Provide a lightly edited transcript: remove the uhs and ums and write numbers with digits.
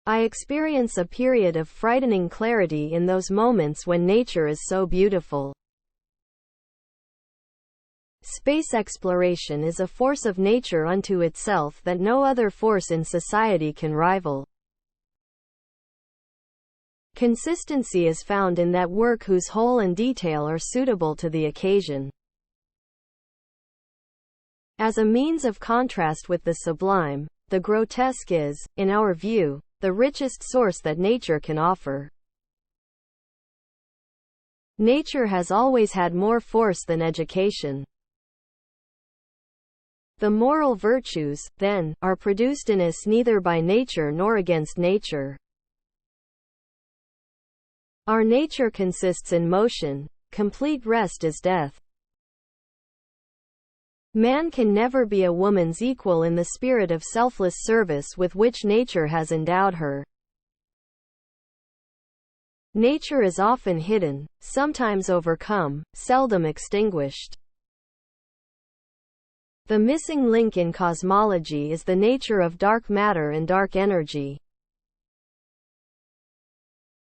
I experience a period of frightening clarity in those moments when nature is so beautiful. Space exploration is a force of nature unto itself that no other force in society can rival. Consistency is found in that work whose whole and detail are suitable to the occasion. As a means of contrast with the sublime, the grotesque is, in our view, the richest source that nature can offer. Nature has always had more force than education. The moral virtues, then, are produced in us neither by nature nor against nature. Our nature consists in motion. Complete rest is death. Man can never be a woman's equal in the spirit of selfless service with which nature has endowed her. Nature is often hidden, sometimes overcome, seldom extinguished. The missing link in cosmology is the nature of dark matter and dark energy.